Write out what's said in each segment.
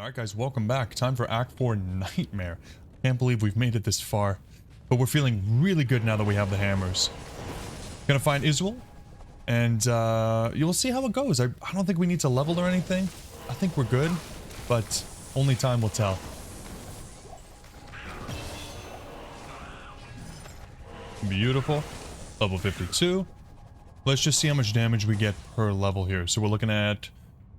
Alright guys, welcome back. Time for Act 4 Nightmare. Can't believe we've made it this far. But we're feeling really good now that we have the hammers. Gonna find Israel. And you'll see how it goes. I don't think we need to level or anything. I think we're good. But only time will tell. Beautiful. Level 52. Let's just see how much damage we get per level here. So we're looking at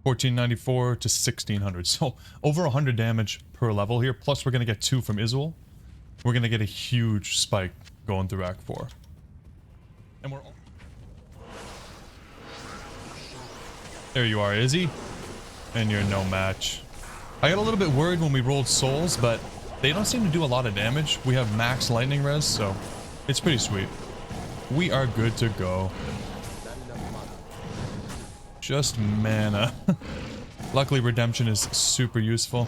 1494 to 1600. So over 100 damage per level here. Plus we're going to get 2 from Israel. We're going to get a huge spike going through Act 4. And we're... There you are, Izzy. And you're no match. I got a little bit worried when we rolled souls, but they don't seem to do a lot of damage. We have max lightning res, so it's pretty sweet. We are good to go. Just mana. Luckily, redemption is super useful.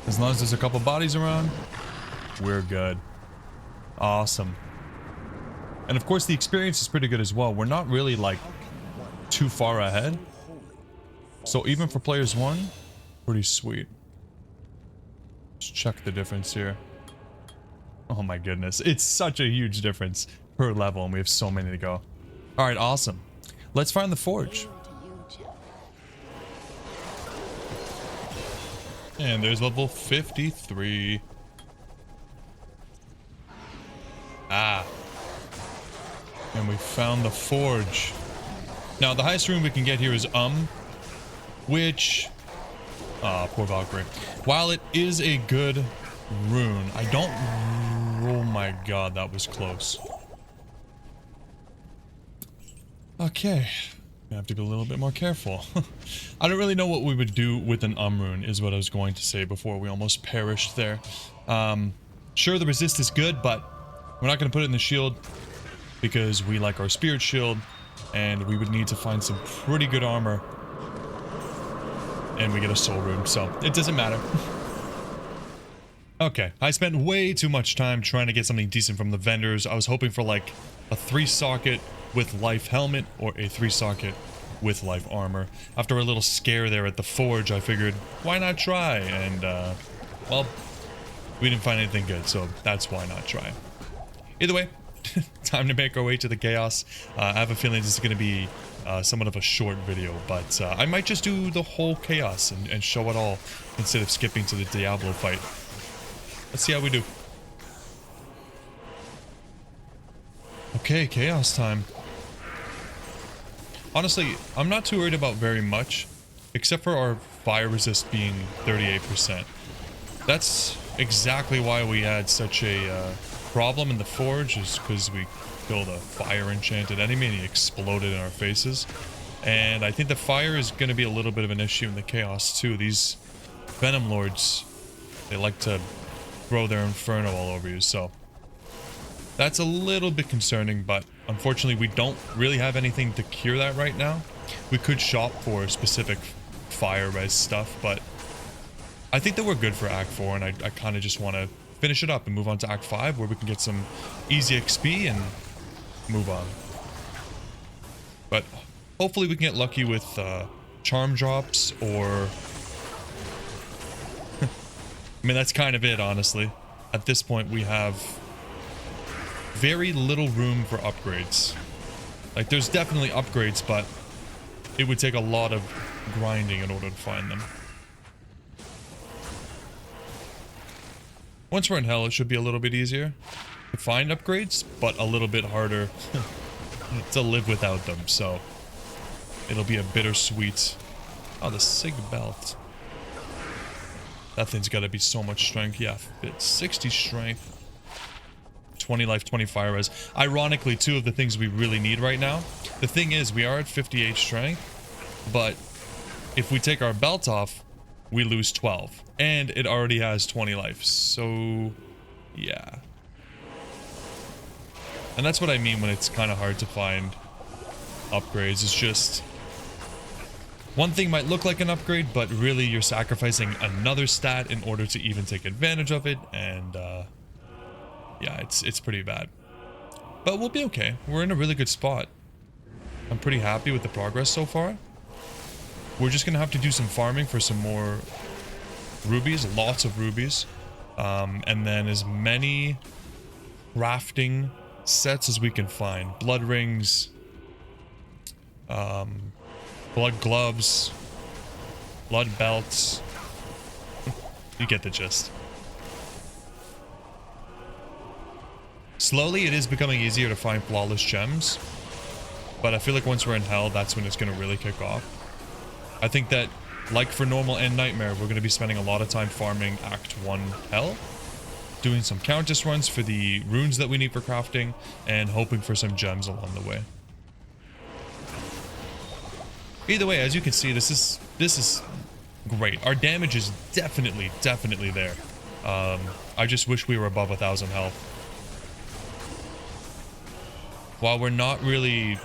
As long as there's a couple bodies around, we're good. Awesome. And of course, the experience is pretty good as well. We're not really, like, too far ahead. So even for players 1, pretty sweet. Let's check the difference here. Oh my goodness. It's such a huge difference per level, and we have so many to go. Alright, awesome. Let's find the forge. And there's level 53. Ah. And we found the forge. Now, the highest rune we can get here is which... Ah, poor Valkyrie. While it is a good rune, I don't... Oh my god, that was close. Okay. I have to be a little bit more careful. I don't really know what we would do with an rune, is what I was going to say before we almost perished there. Sure, the resist is good, but we're not going to put it in the shield because we like our spirit shield, and we would need to find some pretty good armor. And we get a soul rune, so it doesn't matter. Okay, I spent way too much time trying to get something decent from the vendors. I was hoping for like a 3-socket with life helmet or a 3-socket with life armor. After a little scare there at the forge, I figured, why not try? And, well, we didn't find anything good, so that's why not try. Either way, time to make our way to the chaos. I have a feeling this is going to be somewhat of a short video, but I might just do the whole chaos and show it all instead of skipping to the Diablo fight. Let's see how we do. Okay, chaos time. Honestly, I'm not too worried about very much, except for our fire resist being 38%. That's exactly why we had such a problem in the forge, is because we killed a fire enchanted enemy and he exploded in our faces. And I think the fire is going to be a little bit of an issue in the chaos too. These venom lords, they like to throw their inferno all over you, so that's a little bit concerning, but unfortunately we don't really have anything to cure that right now. We could shop for specific fire res stuff, but I think that we're good for Act 4, and I kind of just want to finish it up and move on to Act 5, where we can get some easy XP and move on. But hopefully we can get lucky with charm drops, or... I mean, that's kind of it, honestly. At this point, we have very little room for upgrades. Like, there's definitely upgrades, but it would take a lot of grinding in order to find them. Once we're in hell, it should be a little bit easier to find upgrades, but a little bit harder to live without them, so it'll be a bittersweet... Oh, the Sig belt. That thing's got to be so much strength. Yeah, it's 60 strength. 20 life, 20 fire res. Ironically, 2 of the things we really need right now. The thing is, we are at 58 strength, but if we take our belt off, we lose 12. And it already has 20 life, so yeah. And that's what I mean when it's kind of hard to find upgrades. It's just... one thing might look like an upgrade, but really you're sacrificing another stat in order to even take advantage of it, and yeah, it's pretty bad. But we'll be okay. We're in a really good spot. I'm pretty happy with the progress so far. we're just gonna have to do some farming for some more rubies, lots of rubies, and then as many crafting sets as we can find. Blood rings, blood gloves, blood belts. You get the gist. Slowly, it is becoming easier to find flawless gems, but I feel like once we're in Hell, that's when it's going to really kick off. I think that, like for Normal and Nightmare, we're going to be spending a lot of time farming Act 1 Hell, doing some Countess runs for the runes that we need for crafting, and hoping for some gems along the way. Either way, as you can see, this is great. Our damage is definitely there. I just wish we were above 1,000 health. While we're not really,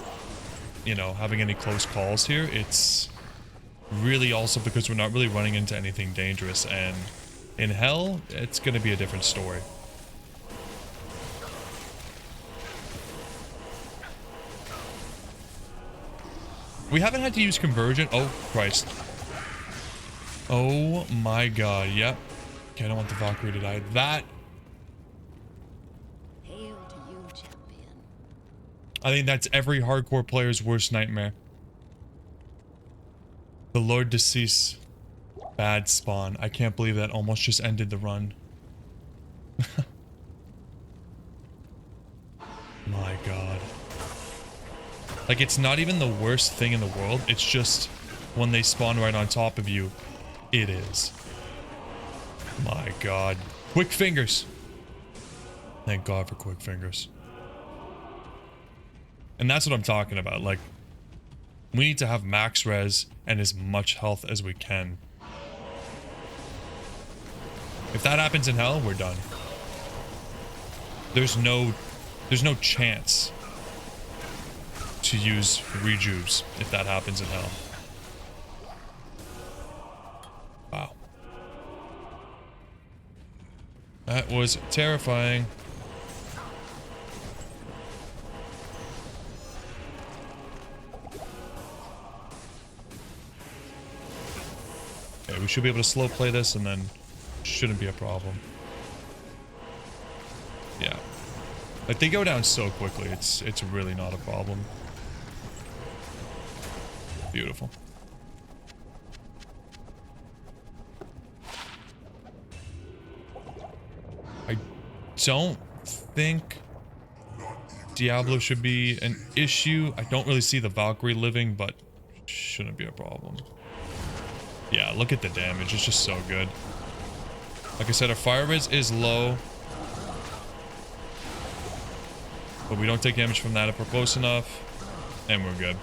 you know, having any close calls here, it's really also because we're not really running into anything dangerous, and in Hell, it's going to be a different story. We haven't had to use conversion. Oh, Christ. Oh my god, yep. Okay, I don't want the Valkyrie to die. That... Hail to you, champion. I think that's every hardcore player's worst nightmare. The Lord Decease. Bad spawn. I can't believe that almost just ended the run. My god. Like, it's not even the worst thing in the world. It's just when they spawn right on top of you, it is. My god. Quick fingers. Thank god for quick fingers. And that's what I'm talking about. Like, we need to have max res and as much health as we can. If that happens in Hell, we're done. There's no chance to use rejuves if that happens in Hell. Wow. That was terrifying. Okay, we should be able to slow play this and then shouldn't be a problem. Yeah. Like, they go down so quickly, it's really not a problem. Beautiful. I don't think Diablo should be an issue. I don't really see the Valkyrie living, but shouldn't be a problem. Yeah, look at the damage. It's just so good. Like I said, our fire res is low, but we don't take damage from that if we're close enough, and we're good.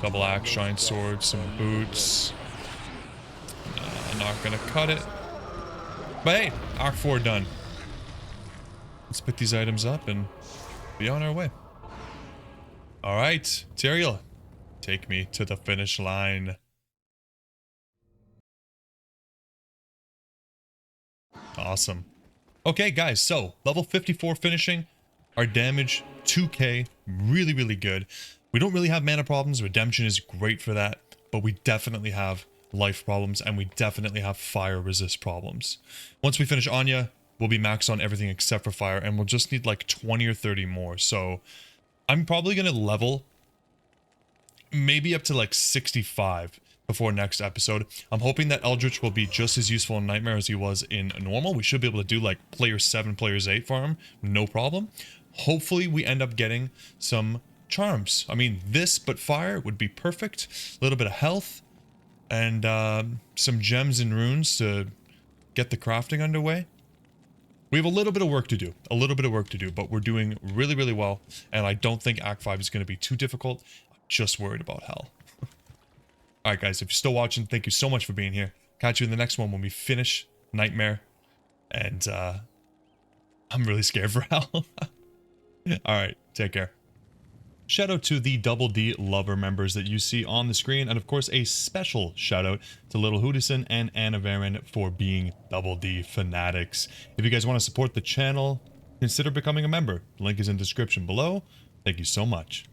Double axe, shine sword, some boots. Nah, not gonna cut it. But hey, Act 4 done. Let's pick these items up and be on our way. All right, Tyrael, take me to the finish line. Awesome. Okay, guys, so level 54 finishing. Our damage, 2k, really good. We don't really have mana problems. Redemption is great for that, but we definitely have life problems, and we definitely have fire resist problems. Once we finish Anya, we'll be maxed on everything except for fire, and we'll just need like 20 or 30 more. So I'm probably going to level maybe up to like 65 before next episode. I'm hoping that Eldritch will be just as useful in Nightmare as he was in Normal. We should be able to do like player 7, players 8 farm, no problem. Hopefully we end up getting some charms. I mean, this but fire would be perfect. A little bit of health and some gems and runes to get the crafting underway. We have a little bit of work to do, but we're doing really well, and I don't think Act 5 is going to be too difficult. I'm just worried about Hell. Alright guys, if you're still watching, thank you so much for being here. Catch you in the next one when we finish Nightmare. And I'm really scared for Hell. Alright, take care. Shout out to the Double D lover members that you see on the screen. And of course, a special shout out to Little Hootison and Anna Varen for being Double D fanatics. If you guys want to support the channel, consider becoming a member. Link is in the description below. Thank you so much.